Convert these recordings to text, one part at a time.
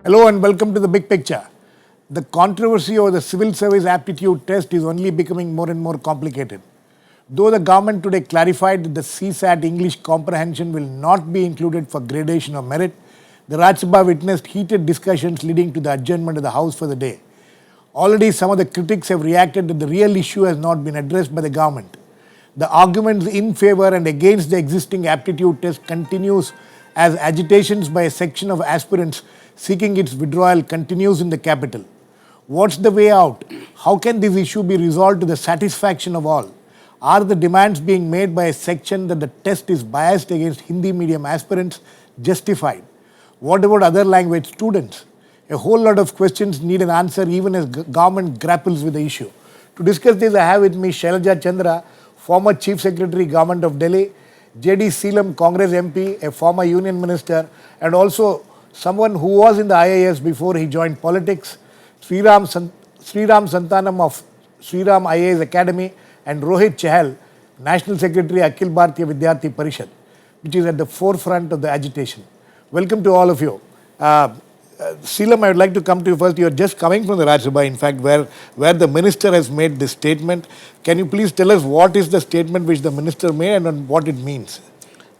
Hello and welcome to the big picture. The controversy over the civil service aptitude test is only becoming more and more complicated. Though the government today clarified that the CSAT English comprehension will not be included for gradation or merit, the Rajya Sabha witnessed heated discussions leading to the adjournment of the House for the day. Already some of the critics have reacted that the real issue has not been addressed by the government. The arguments in favor and against the existing aptitude test continues as agitations by a section of aspirants seeking its withdrawal continues in the capital. What's the way out? How can this issue be resolved to the satisfaction of all? Are the demands being made by a section that the test is biased against Hindi medium aspirants justified? What about other language students? A whole lot of questions need an answer even as government grapples with the issue. To discuss this, I have with me Shailaja Chandra, former Chief Secretary, Government of Delhi, J.D. Seelam, Congress MP, a former Union Minister, and also someone who was in the IAS before he joined politics, Sriram Santanam of Sriram IAS Academy, and Rohit Chahal, National Secretary, Akhil Bharatiya Vidyarthi Parishad, which is at the forefront of the agitation. Welcome to all of you. Seelam, I would like to come to you first. You are just coming from the Rajya Sabha, in fact, where the minister has made this statement. Can you please tell us what is the statement which the minister made and what it means?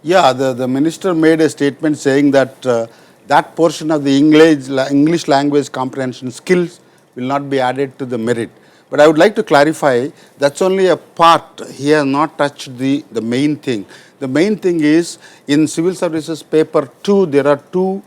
Yeah, the minister made a statement saying that that portion of the English language comprehension skills will not be added to the merit. But I would like to clarify, that's only a part. He has not touched the main thing. The main thing is, in Civil Services Paper 2, there are two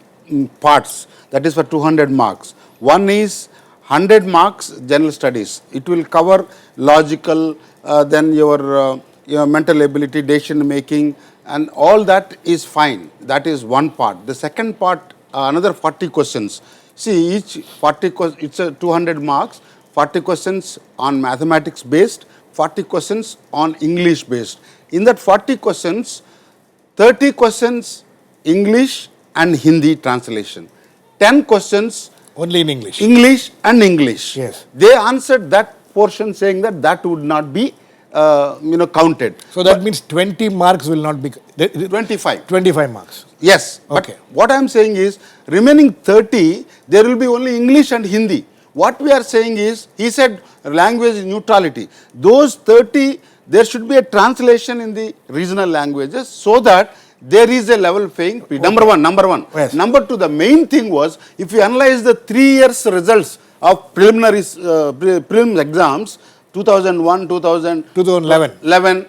parts. That is for 200 marks. One is 100 marks general studies. It will cover logical, then your mental ability, decision making, and all that is fine. That is one part. The second part, another 40 questions. See, each 40 it's a 200 marks, 40 questions on mathematics based, 40 questions on English based. In that 40 questions, 30 questions English and Hindi translation. 10 questions only in English. English and English. Yes. They answered that portion saying that would not be counted. So that means 20 marks will not be... 25. 25 marks. Yes. Okay. But what I am saying is, remaining 30, there will be only English and Hindi. What we are saying is, he said language neutrality. Those 30, there should be a translation in the regional languages so that there is a level playing field. Okay. Number one. Yes. Number two, the main thing was, if you analyze the 3 years results of prelim exams, 2001, 2011,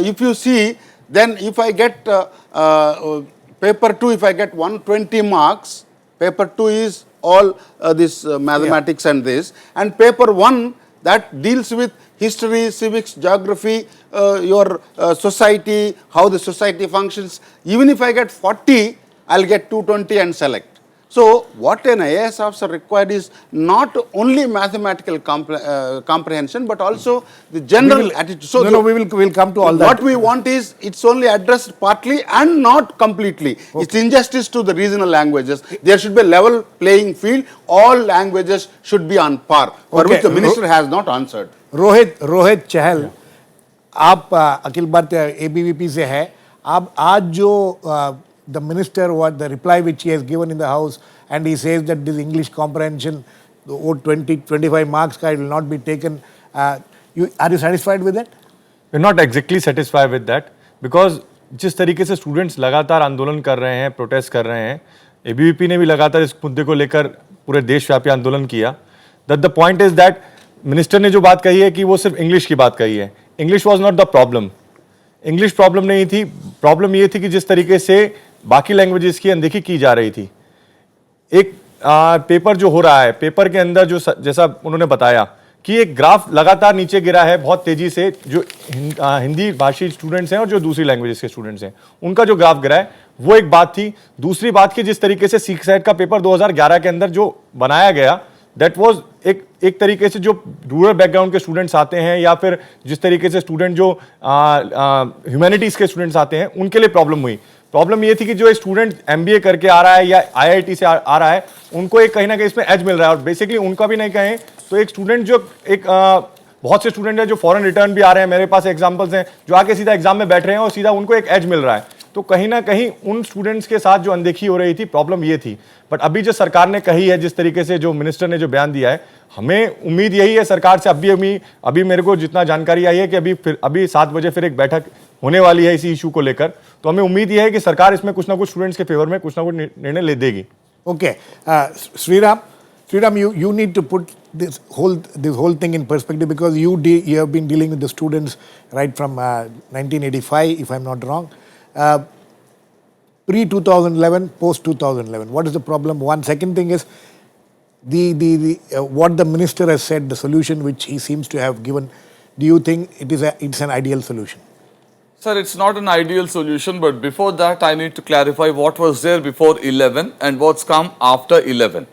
if you see, then if I get paper 2, if I get 120 marks, paper 2 is all this mathematics and this, and paper 1 that deals with history, civics, geography, your society, how the society functions. Even if I get 40, I'll get 220 and select. So what an IAS officer required is not only mathematical comprehension, but also the general attitude. So we'll come to all that. What we want is, it's only addressed partly and not completely. Okay. It's injustice to the regional languages. There should be a level playing field. All languages should be on par, for which the minister has not answered. Rohit चहल, आप Akhil Bharatiya ABVP से है. आप आज जो the minister, what the reply which he has given in the house, and he says that this English comprehension, 25 marks ka, it will not be taken. Are you satisfied with that? We're not exactly satisfied with that, because जिस तरीके से students लगातार आंदोलन कर रहे हैं, protest कर रहे हैं, ABVP ने भी लगातार इस मुद्दे को लेकर पूरे देशव्यापी आंदोलन किया. That the point is that minister ने जो बात कही है कि वो सिर्फ इंग्लिश की बात कही है. English was not the problem. English problem नहीं थी. प्रॉब्लम ये थी कि जिस तरीके से बाकी लैंग्वेजेस की अनदेखी की जा रही थी. एक पेपर जो हो रहा है, पेपर के अंदर जो जैसा उन्होंने बताया कि एक ग्राफ लगातार नीचे गिरा है बहुत तेजी से, जो हिंदी भाषी स्टूडेंट्स हैं और जो दूसरी लैंग्वेजेस के स्टूडेंट्स हैं, उनका जो ग्राफ गिरा है, वो एक बात थी. दूसरी बात कि जिस तरीके से सीसेट का पेपर 2011 के अंदर जो बनाया गया, दैट वाज एक तरीके से जो रूरल बैकग्राउंड के स्टूडेंट्स आते हैं, या फिर जिस तरीके से स्टूडेंट जो ह्यूमैनिटीज के स्टूडेंट्स आते हैं, उनके लिए प्रॉब्लम हुई. प्रॉब्लम ये थी कि जो स्टूडेंट MBA करके आ रहा है या IIT से आ रहा है, उनको एक कहीं ना कहीं इसमें एज मिल रहा है. और बेसिकली उनका भी नहीं कहें तो एक स्टूडेंट जो बहुत से स्टूडेंट हैं जो फॉरेन रिटर्न भी आ रहे हैं, मेरे पास एग्जांपल्स हैं, जो आके सीधा एग्जाम में बैठ रहे हैं और सीधा उनको एक एज मिल रहा है. तो तो कहीं ना कहीं उन स्टूडेंट्स के साथ जो अनदेखी हो रही थी, प्रॉब्लम ये थी। बट अभी जो सरकार ने कही है, जिस तरीके से जो मिनिस्टर ने जो बयान दिया है, हमें उम्मीद यही है सरकार से। अभी मेरे को जितना जानकारी आई है कि अभी 7 बजे फिर एक बैठक होने वाली है इसी इशू को लेकर, तो हमें उम्मीद यह है कि सरकार इसमें कुछ ना कुछ स्टूडेंट्स के फेवर में कुछ ना कुछ निर्णय ले देगी। Okay, Sriram, you need to put this whole thing in perspective, because you have been dealing with the students right from 1985, if I'm not wrong. Pre 2011, post 2011. What is the problem? One second thing is what the minister has said, the solution which he seems to have given. Do you think it's an ideal solution? Sir, it's not an ideal solution, but before that, I need to clarify what was there before 11 and what's come after 11.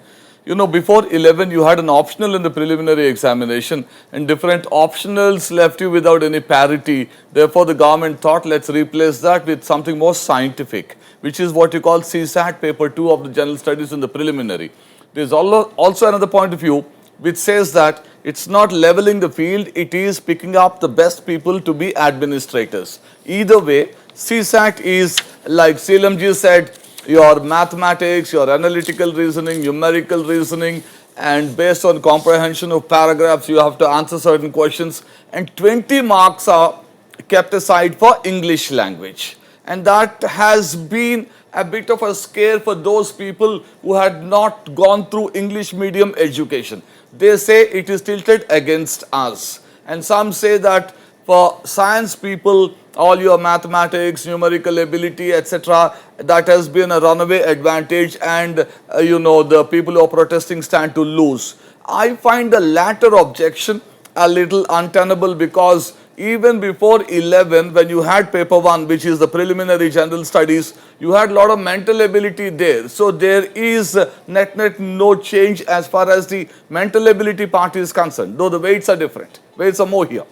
You know, before 11, you had an optional in the preliminary examination, and different optionals left you without any parity. Therefore, the government thought, let's replace that with something more scientific, which is what you call CSAT paper 2 of the general studies in the preliminary. There's also another point of view which says that it's not leveling the field, it is picking up the best people to be administrators. Either way, CSAT is, like Seelam ji said, your mathematics, your analytical reasoning, numerical reasoning, and based on comprehension of paragraphs, you have to answer certain questions, and 20 marks are kept aside for English language. And that has been a bit of a scare for those people who had not gone through English medium education. They say it is tilted against us. And some say that for science people, all your mathematics, numerical ability, etc., that has been a runaway advantage, and the people who are protesting stand to lose. I find the latter objection a little untenable, because even before 11, when you had paper 1, which is the preliminary general studies, you had a lot of mental ability there. So there is net no change as far as the mental ability part is concerned, though the weights are different. Weights are more here.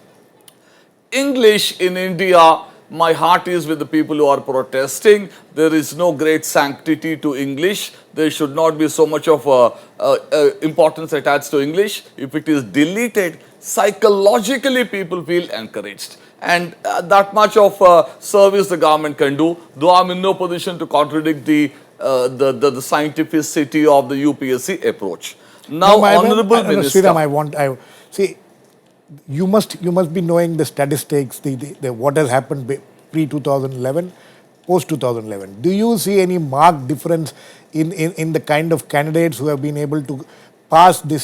English in India, my heart is with the people who are protesting. There is no great sanctity to English. There should not be so much of importance attached to English. If it is deleted, psychologically people feel encouraged. And that much of service the government can do, though I'm in no position to contradict the scientificity of the UPSC approach. Now, Honorable Minister. Sriram, see, you must be knowing the statistics, the what has happened pre 2011, post 2011. Do you see any marked difference in the kind of candidates who have been able to pass the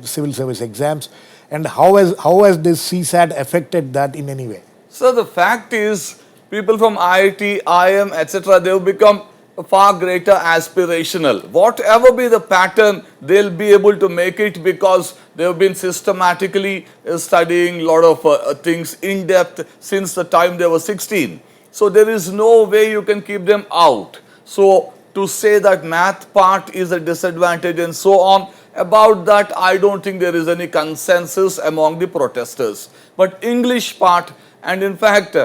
civil service exams, and how has this CSAT affected that in any way? So the fact is, people from IIT, IIM, etc., they have become far greater aspirational. Whatever be the pattern, they'll be able to make it, because they have been systematically studying a lot of things in depth since the time they were 16. So there is no way you can keep them out. So to say that math part is a disadvantage and so on, about that I don't think there is any consensus among the protesters. But English part, and in fact,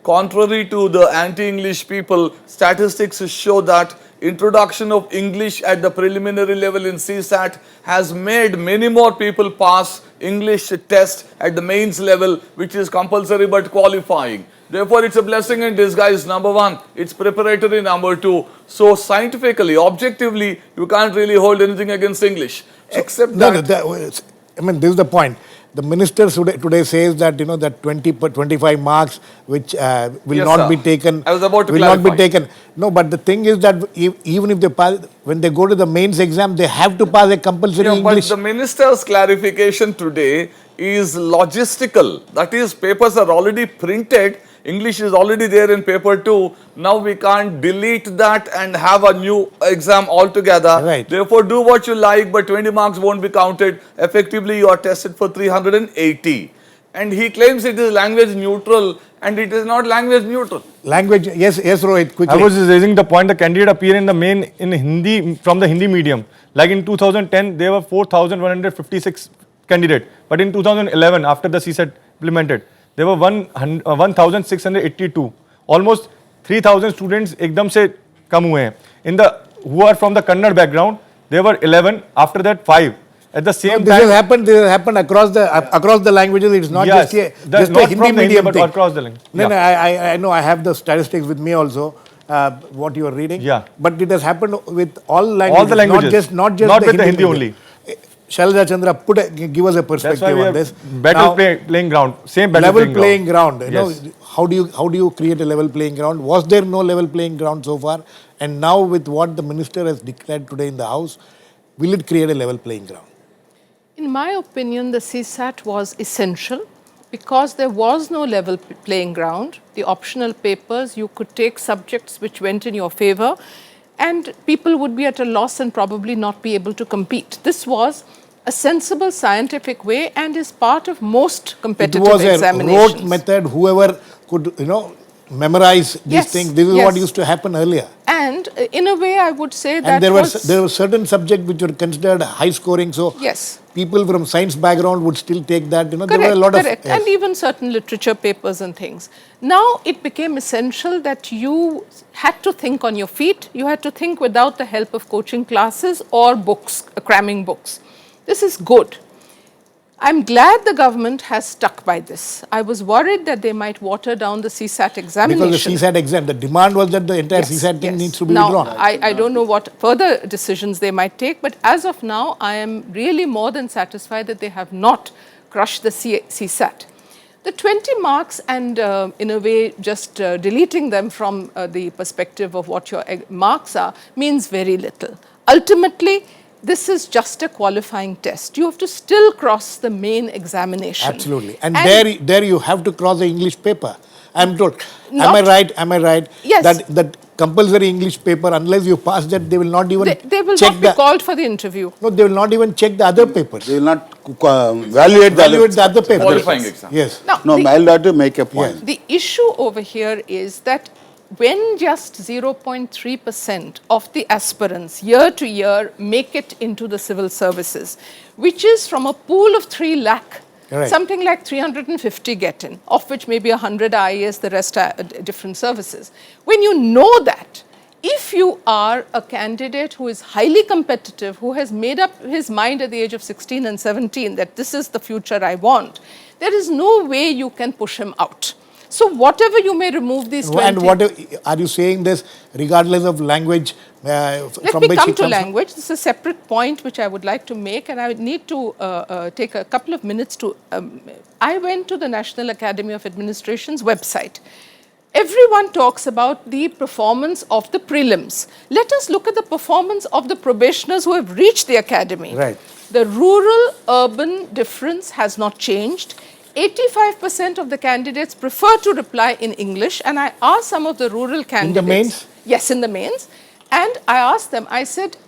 contrary to the anti-English people, statistics show that introduction of English at the preliminary level in CSAT has made many more people pass English test at the mains level, which is compulsory but qualifying. Therefore, it's a blessing in disguise, number one. It's preparatory, number two. So, scientifically, objectively, you can't really hold anything against English. Except this is the point. The minister today says that that 25 marks which will not be taken. I was about to will clarify. Not be taken. No, but the thing is that even if they pass, when they go to the mains exam, they have to pass a compulsory English. But the minister's clarification today is logistical. That is, papers are already printed. English is already there in paper 2. Now we can't delete that and have a new exam altogether. Right. Therefore, do what you like, but 20 marks won't be counted. Effectively, you are tested for 380. And he claims it is language neutral, and it is not language neutral. Language, yes, Rohit, quickly. I was just raising the point, the candidate appear in the main in Hindi, from the Hindi medium. Like in 2010, there were 4,156 candidates. But in 2011, after the CSAT implemented, there were 1,682. Almost 3,000 students ekdam se kam hue hain. Who are from the Kannada background, there were 11. After that, 5. At the same This time, has happened. This has happened across the languages. It's not Yes, just not a Hindi from the medium but thing. across the language. No, Yeah. I know. I have the statistics with me also. What you are reading. Yeah. But it has happened with all languages. All the languages. Not just Not the with the Hindi Hindi medium. Shailaja, Chandra, give us a That's why perspective we on are this. better playing ground. Same better Level playing ground. You Yes. know, how do you create a level playing ground? Was there no level playing ground so far? And now with what the minister has declared today in the House, will it create a level playing ground? In my opinion, the CSAT was essential because there was no level playing ground. The optional papers, you could take subjects which went in your favor, and people would be at a loss and probably not be able to compete. This was a sensible scientific way and is part of most competitive It was examinations. a rote method. Whoever could, memorize these Yes, things. This is what used to happen earlier. And in a way, I would say that And there were certain subjects which were considered high scoring. So yes. people from science background would still take that. There Correct, were a lot correct. of yes. And even certain literature papers and things. Now it became essential that you had to think on your feet. You had to think without the help of coaching classes or books, cramming books. This is good. I'm glad the government has stuck by this. I was worried that they might water down the CSAT examination. Because the CSAT exam, the demand was that the entire CSAT thing needs to be now, withdrawn. I don't know what further decisions they might take, but as of now, I am really more than satisfied that they have not crushed the CSAT. The 20 marks and in a way just deleting them from the perspective of what your marks are means very little. Ultimately, this is just a qualifying test. You have to still cross the main examination. Absolutely. And there you have to cross the English paper. I'm told. Am I right? Yes. That compulsory English paper, unless you pass that, they will not even They will check not be called for the interview. No, they will not even check the other papers. They will not evaluate the other papers. Qualifying exam. Yes. Now, No, I'll have to make a point. the issue over here is that when just 0.3% of the aspirants year to year make it into the civil services, which is from a pool of 3 lakh, Right. something like 350 get in, of which maybe 100 are IAS, the rest are different services. When you know that, if you are a candidate who is highly competitive, who has made up his mind at the age of 16 and 17 that this is the future I want, there is no way you can push him out. So whatever you may remove these 20... And what are you saying this regardless of language? Let from me which come he to comes language. This is a separate point which I would like to make, and I would need to take a couple of minutes to... I went to the National Academy of Administration's website. Everyone talks about the performance of the prelims. Let us look at the performance of the probationers who have reached the academy. Right. The rural-urban difference has not changed. 85% of the candidates prefer to reply in English, and I asked some of the rural candidates. In the mains? Yes, in the mains. And I asked them, I said,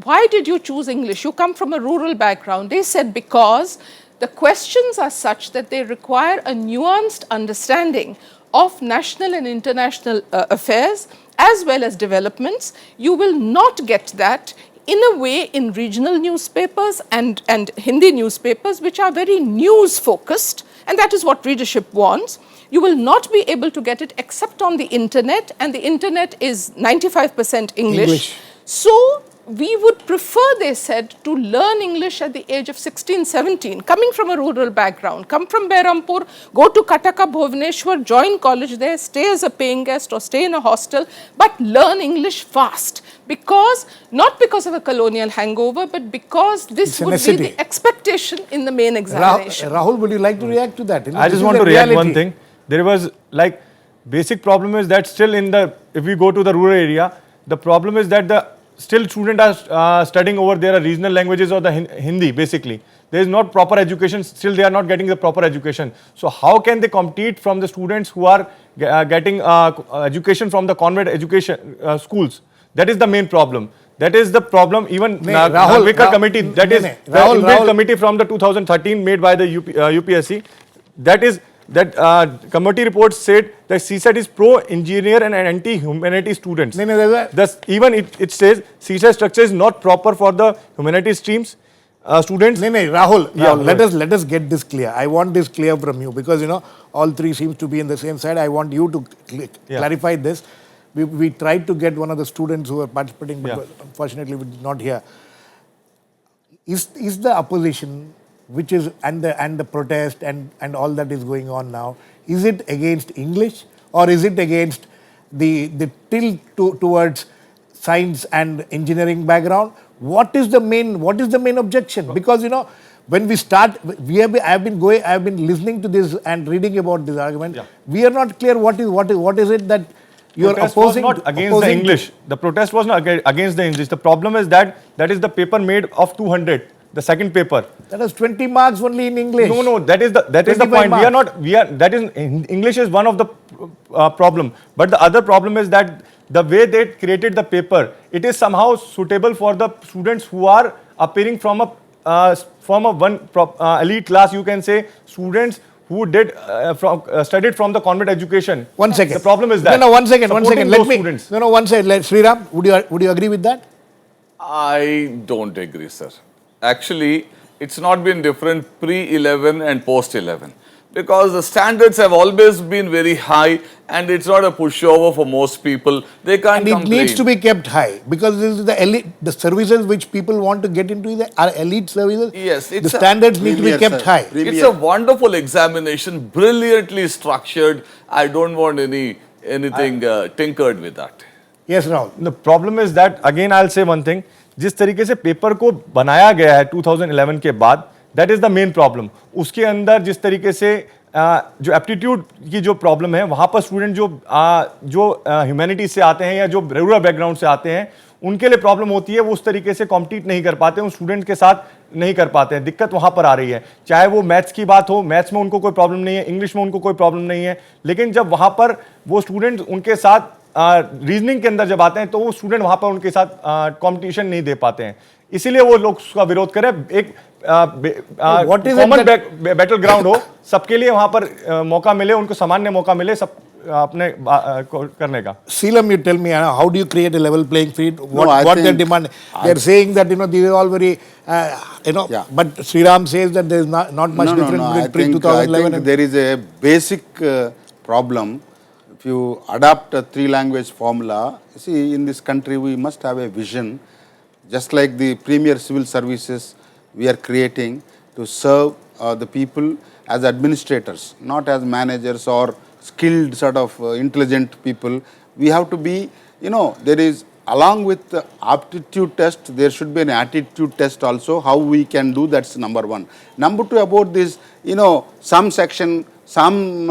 why did you choose English? You come from a rural background. They said, because the questions are such that they require a nuanced understanding of national and international affairs as well as developments. You will not get that in a way in regional newspapers and Hindi newspapers, which are very news focused, and that is what readership wants. You will not be able to get it except on the internet, and the internet is 95% English. So we would prefer, they said, to learn English at the age of 16, 17, coming from a rural background, come from Behrampur, go to Kataka, Bhubaneswar, join college there, stay as a paying guest or stay in a hostel, but learn English fast. Because, not because of a colonial hangover, but because this would be the expectation in the main examination. Rahul, would you like to react to that? I just want to react one thing. There was like, basic problem is that still if we go to the rural area, the problem is that the still students are studying over their regional languages or the Hindi basically. There is not proper education, still they are not getting the proper education. So how can they compete from the students who are getting education from the convent education schools? That is the main problem. That is the problem even Nagvika committee, that is the inbuilt committee from the 2013 made by the UPSC. That committee report said that CSAT is pro-engineer and anti-humanity students. Thus, even it says CSAT structure is not proper for the humanities streams students. Rahul, let us get this clear. I want this clear from you because all three seems to be in the same side. I want you to clarify this. We tried to get one of the students who were participating, but unfortunately we did not hear. is the opposition, which is and the protest and all that is going on now, is it against English or is it against the tilt towards science and engineering background? What is the main objection? Because when we start, I have been listening to this and reading about this argument. Yeah. We are not clear what is it that you are Protest opposing. was not against the English. The protest was not against the English. The problem is that is the paper made of 200. The second paper. That is 20 marks only in English. No, that is the point. English is one of the problem. But the other problem is that the way they created the paper, it is somehow suitable for the students who are appearing from a elite class. You can say students who did studied from the convent education. One second. The problem is that. No, one second. Let me. Students. No, one second. Sriram, would you agree with that? I don't agree, sir. Actually, it's not been different pre-11 and post-11 because the standards have always been very high and it's not a pushover for most people. They can't And it complain. needs to be kept high because this is the elite, the services which people want to get into are elite services. Yes, the standards need to be kept high. It's a wonderful examination, brilliantly structured. I don't want anything tinkered with that. Yes, Rahul. The problem is that, again I'll say one thing, जिस तरीके से paper को बनाया गया है 2011 के बाद, that is the main problem. उसके अंदर जिस तरीके से जो एप्टीट्यूड की जो प्रॉब्लम है, वहां पर स्टूडेंट जो ह्यूमैनिटीज से आते हैं या जो रूरल बैकग्राउंड से आते हैं, उनके लिए प्रॉब्लम होती है. वो उस तरीके से कॉम्पिटिट नहीं कर पाते, उन स्टूडेंट के साथ नहीं कर पाते हैं. दिक्कत वहां पर आ रही है. चाहे वो मैथ्स की बात हो, मैथ्स में उनको कोई प्रॉब्लम नहीं है, इंग्लिश में उनको कोई प्रॉब्लम नहीं है, लेकिन जब वहां पर वो स्टूडेंट उनके साथ रीजनिंग के अंदर जब आते हैं तो वो स्टूडेंट वहां पर उनके साथ कंपटीशन नहीं दे पाते हैं. इसीलिए वो लोग उसका विरोध करें. एक कॉमन बैटल ग्राउंड हो, सबके लिए वहां पर मौका मिले, उनको सामान्य मौका मिले सब अपने करने का. Seelam, you tell me, how do you create a level playing field? What their demand? They are saying that these are all very, Yeah. But Sriram says that there is not much difference between 2011 I think there is a basic problem. If you adopt a three-language formula, see, in this country we must have a vision, just like the premier civil services we are creating to serve the people as administrators, not as managers or skilled sort of intelligent people. We have to be, there is, along with the aptitude test, there should be an attitude test also, how we can do, that's number one. Number two, about this, some section, some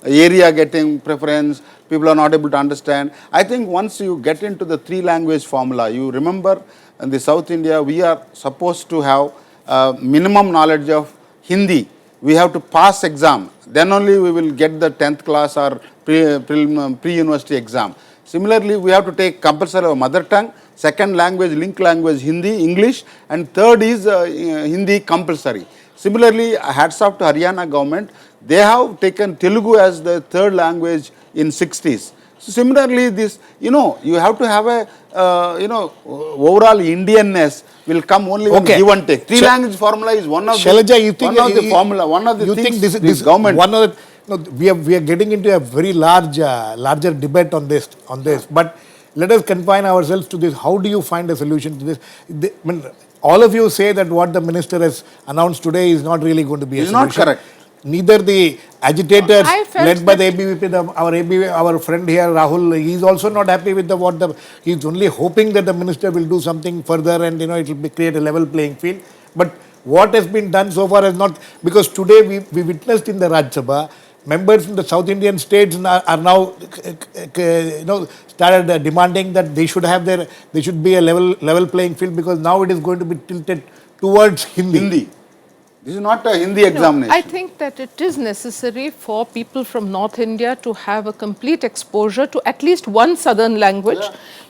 area getting preference, people are not able to understand. I think once you get into the three-language formula, you remember in the South India, we are supposed to have minimum knowledge of Hindi. We have to pass exam. Then only we will get the 10th class or pre-university exam. Similarly, we have to take compulsory mother tongue, second language, link language, Hindi, English, and third is Hindi compulsory. Similarly, hats off to Haryana government. They have taken Telugu as the third language in 60s. So similarly, this, you have to have a, overall Indianness will come only when give and take. Three language formula is one of Shailaja, you think one of the formula, one of the you things think this government. One of the, we are getting into a very larger debate on this. But let us confine ourselves to this. How do you find a solution to this? All of you say that what the minister has announced today is not really going to be a solution. It's not correct. Neither the agitators led by the ABVP, our friend here, Rahul, he is also not happy with he is only hoping that the minister will do something further and it will create a level playing field. But what has been done so far has not, because today we witnessed in the Rajya Sabha, members in the South Indian states are now started demanding that they should be a level playing field, because now it is going to be tilted towards Hindi. This is not a Hindi examination. I think that it is necessary for people from North India to have a complete exposure to at least one southern language,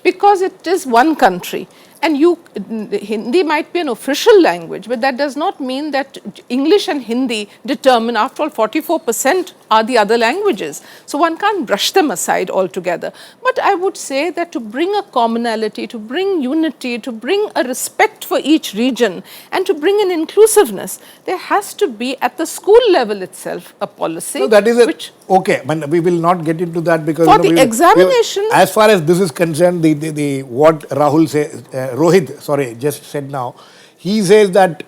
because it is one country. And Hindi might be an official language, but that does not mean that English and Hindi determine, after all, 44% are the other languages. So one can't brush them aside altogether. But I would say that to bring a commonality, to bring unity, to bring a respect for each region, and to bring an inclusiveness, there has to be at the school level itself a policy. No, that is okay, but we will not get into that, because for the examination, as far as this is concerned, what Rohit just said now, he says that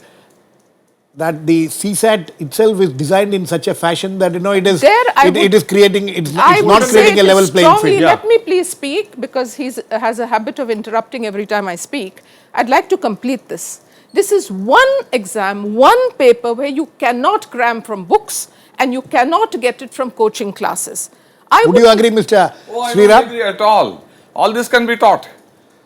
the CSAT itself is designed in such a fashion that it is it is creating it's not creating a level playing field. Let me please speak, because he has a habit of interrupting every time I speak. I'd like to complete this. This is one exam, one paper where you cannot cram from books and you cannot get it from coaching classes. Would you agree, Mr. I Sriram? don't agree at all. All this can be taught.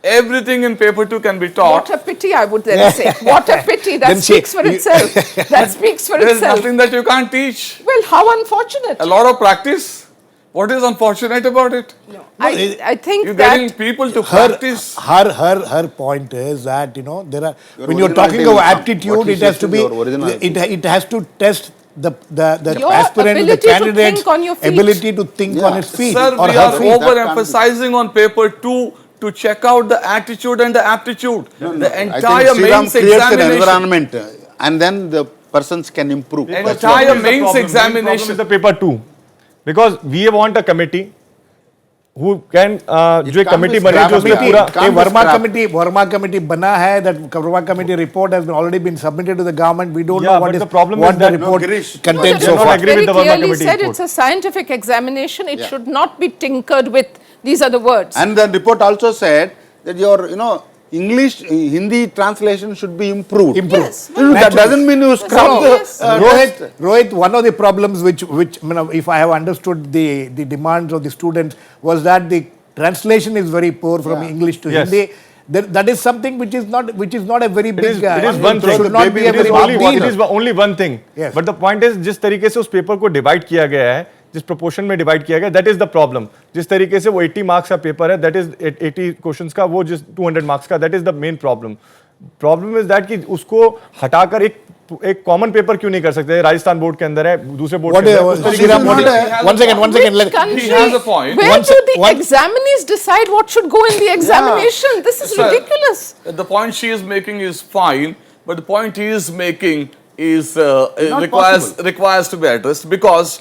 Everything in paper 2 can be taught. What a pity, I would then say. What a pity. That speaks for itself. That speaks for There is itself. nothing that you can't teach. Well, how unfortunate. A lot of practice. What is unfortunate about it? No, I think You're that getting people to practice. Her point is that there are when you're originality talking will of come. aptitude, What he it has says to is be your originality. it has to test the Your aspirant, the ability to candidate's think on your feet. ability to think on his feet Sir, or we her are feet. overemphasizing on paper 2 to check out the attitude and the aptitude. The entire I think Sriram mains creates an examination. environment and then the persons can improve. Entire mains examination. is the paper 2, because we want a committee who can जो एक can't committee be बने जो scrapped. उसमें Committee, पूरा It can't be Verma scrapped. committee bana hai. That Verma committee report has already been submitted to the government. We don't Yeah, know what but is the problem what is the that- report No, Girish. contains the so report far. agree with very the Verma clearly committee said report. it's a scientific examination. It Yeah. should not be tinkered with. These are the words. And the report also said that your English, Hindi translation should be improved. Yes, That doesn't mean you scrap So, the yes. Rohit, one of the problems which if I have understood the demands of the students was that the translation is very poor from English to Yes. Hindi. That is something which is not a very big. it is one thing. Should not be a It is very only big one. deal. It is only one thing. Yes. But the point is, जिस तरीके से उस paper को divide किया गया है, जिस proportion में डिवाइड किया गया, that is the problem. जिस तरीके से वो 80 मार्क्स का पेपर है, that is 80 क्वेश्चंस का, वो जिस 200 मार्क्स का, that is the main problem. Problem is that कि उसको हटाकर एक कॉमन पेपर क्यों नहीं कर सकते? राजस्थान बोर्ड के अंदर है, दूसरे बोर्ड के अंदर है। Sriram, one second. Which country, He has a point. Where One do sec- the one- examinees decide what should go in the examination? This is Sir, ridiculous. The point she is making is fine, but the point he is making is requires to be addressed, because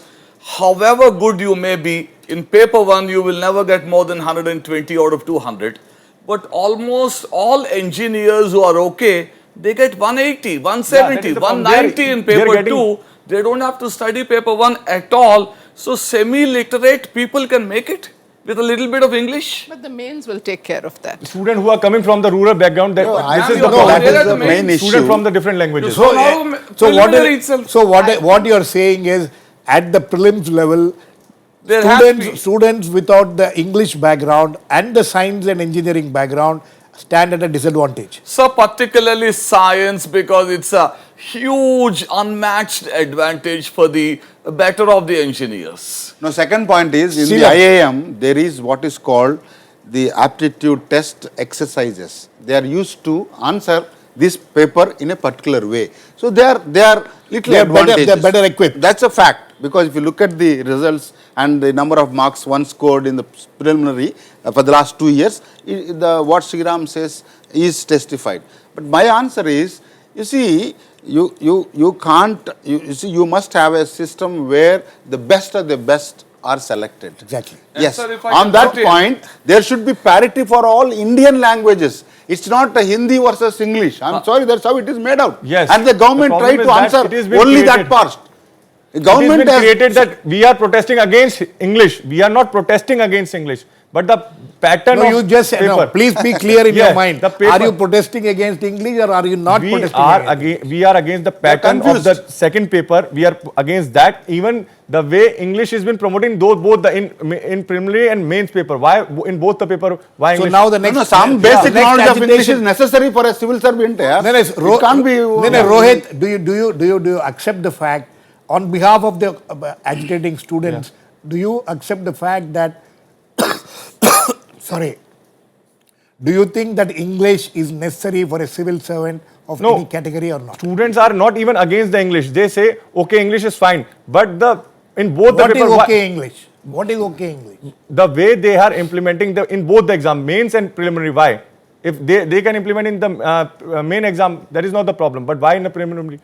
however good you may be, in paper 1 you will never get more than 120 out of 200. But almost all engineers who are okay, they get 180, 170, the problem. 190 in They are paper getting- 2. They don't have to study paper 1 at all. So semi-literate people can make it with a little bit of English. But the mains will take care of that. Students who are coming from the rural background, that I this think is the no, problem. that is there are the the main main issue. Students from the different languages. So, now, what preliminary itself. what you are saying is at the prelims level, There has to be. students without the English background and the science and engineering background stand at a disadvantage. So particularly science, because it's a huge unmatched advantage for the better of the engineers. Now, second point is in the Seelam. IIM there is what is called the aptitude test exercises. They are used to answer this paper in a particular way. So they are little They are better- advantages. they are better equipped. That's a fact, because if you look at the results and the number of marks one scored in the preliminary for the last 2 years, what Sriram says is testified. But my answer is, you see, you can't. You see, you must have a system where the best of the best are selected. Exactly. Yes. sir, if I On can that put in- point, there should be parity for all Indian languages. It's not a Hindi versus English. I'm sorry, that's how it is made out. Yes. And the government The tried problem to is that answer it has been only that created. part. The It government has been has created that we are protesting against English. We are not protesting against English. But the pattern No, of you just said, paper. no, please be clear in Yes, your mind. the paper- Are you protesting against English or are you not we protesting are against we are against the pattern of confused. the second paper. We are against that. Even the way English has been promoting both the in preliminary and mains paper. Why in both the paper? Why So English? now the next some basic next knowledge of English is agitation- necessary for a civil servant. Yeah? No, no, It can't be. Rohit, do you accept the fact, on behalf of the agitating students, do you accept the fact that, sorry, do you think that English is necessary for a civil servant of No. any category or not? Students are not even against the English. They say okay, English is fine. But in both What the is paper, okay English? What is okay English? the way they are implementing in both the exam, mains and preliminary, why? If they can implement in the main exam, that is not the problem. But why in the preliminary?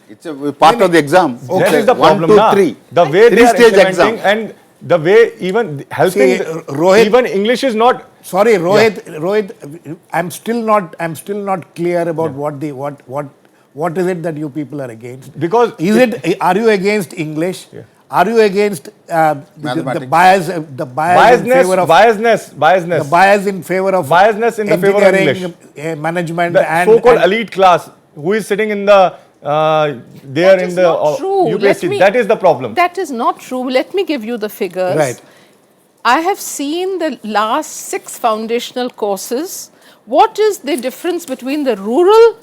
It's a part of the exam. That is the One, problem. two, na. three. The way they are Three-stage implementing exam. and the way even helping, See, Rohit- even English is not Sorry, Rohit, I'm still not clear about what is it that you people are against? Because are you against English? Yeah. Are you against the Mathematics. bias in favor of biasness, the bias in favor of biasness in the favor of engineering, English, management, the so-called elite class who is sitting in the there That in is the not true. UPSC. That is the problem. That is not true. Let me give you the figures. Right. I have seen the last 6 foundational courses. What is the difference between the rural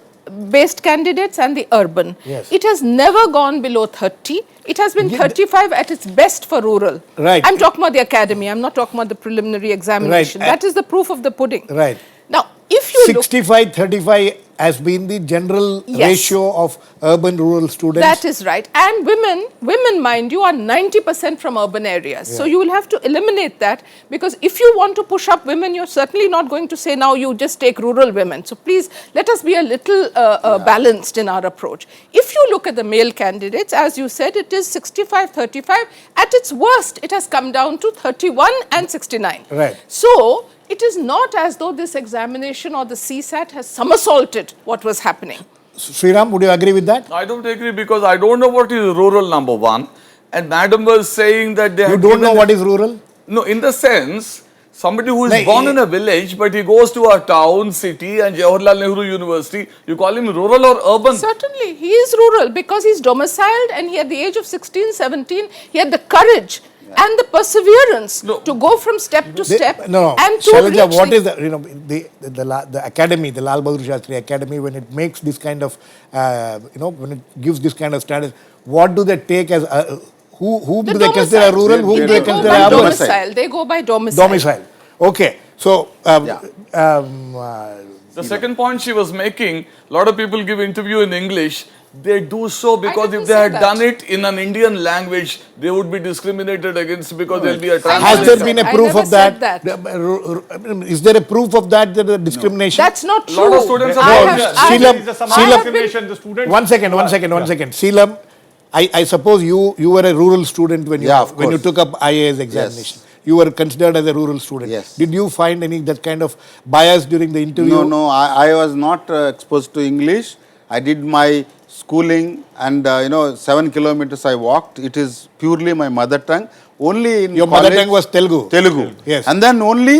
based candidates and the urban? Yes. It has never gone below 30. It has been 35 at its best for rural. Right. I'm talking about the academy. I'm not talking about the preliminary examination. Right. That is the proof of the pudding. Right. Now, if you look, 65-35 has been the general Yes. ratio of urban rural students. that is right. And women, mind you, are 90% from urban areas. So you will have to eliminate that, because if you want to push up women, you're certainly not going to say now you just take rural women. So please let us be a little balanced in our approach. If you look at the male candidates, as you said, it is 65-35. At its worst, it has come down to 31 and 69. Right. So it is not as though this examination or the CSAT has somersaulted what was happening. Sriram, would you agree with that? I don't agree, because I don't know what is rural, number one. And madam was saying that they You have don't know given- what is rural? No, in the sense, somebody who is Like, born in a village, but he goes to a town, city and Jawaharlal Nehru University, you call him rural or urban? Certainly, he is rural because he's domiciled, and he, at the age of 16, 17, he had the courage and the perseverance to go from step to step and to Shailaja, reach what the- is the academy, the Lal Bahadur Shastri Academy, when it makes this kind of, when it gives this kind of status, what do they take as, who the do they consider domicile. rural, whom do They they go consider by urban? domicile. They go by domicile. Domicile. Okay. So, The second point she was making, a lot of people give interview in English. They do so because didn't if they say had that. done it in an Indian language, they would be discriminated against because there'll be a has translation. there been a I proof never of that? said Is there a proof of that, the discrimination? That's not true. Lot of students are I born have- here. I Sheelam, have- some I have discrimination. been- The students. One second. Seelam, I suppose you were a rural student when you Yeah, of when you course. took up IAS examination. You were considered as a rural student. Yes. Did you find any that kind of bias during the interview? No, I was not exposed to English. I did my schooling and 7 kilometers I walked. It is purely my mother tongue. Only in Your college, mother tongue was Telugu. Telugu. Yes. And then only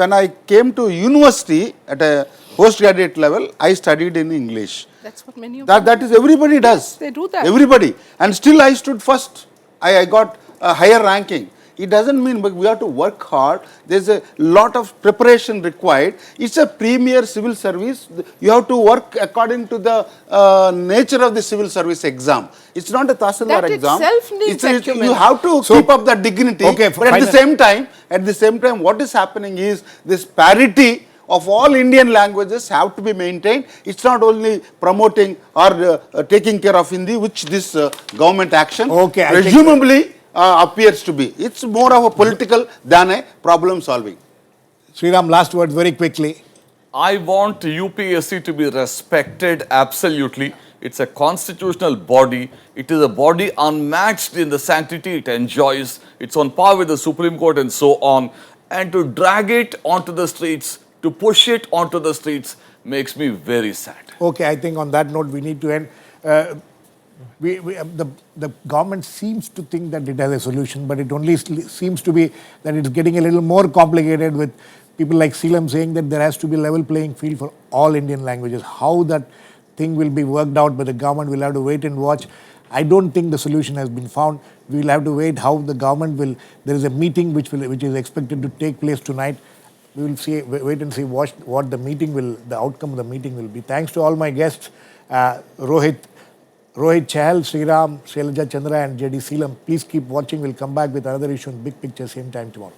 when I came to university at a postgraduate level, I studied in English. That's what many of them That is everybody does. they do that. Everybody. And still I stood first. I got a higher ranking. It doesn't mean, but we have to work hard. There's a lot of preparation required. It's a premier civil service. You have to work according to the nature of the civil service exam. It's not a Tahsildar That exam. itself needs acumen. You have to keep up that dignity. Okay, but at the same time, what is happening is this parity of all Indian languages have to be maintained. It's not only promoting or taking care of Hindi, which this government action Okay, I think- presumably appears to be. It's more of a political than a problem solving. Sriram, last word very quickly. I want UPSC to be respected absolutely. It's a constitutional body. It is a body unmatched in the sanctity it enjoys. It's on par with the Supreme Court and so on. And to drag it onto the streets, to push it onto the streets, makes me very sad. Okay, I think on that note we need to end. The government seems to think that it has a solution, but it only seems to be that it's getting a little more complicated, with people like Seelam saying that there has to be a level playing field for all Indian languages. How that thing will be worked out by the government, we'll have to wait and watch. I don't think the solution has been found. We'll have to wait how the government will. There is a meeting which is expected to take place tonight. We will see, wait and see what the outcome of the meeting will be. Thanks to all my guests, Rohit, Chahal, Sriram, Shailaja, Chandra and JD Seelam. Please keep watching. We'll come back with another issue on Big Picture same time tomorrow.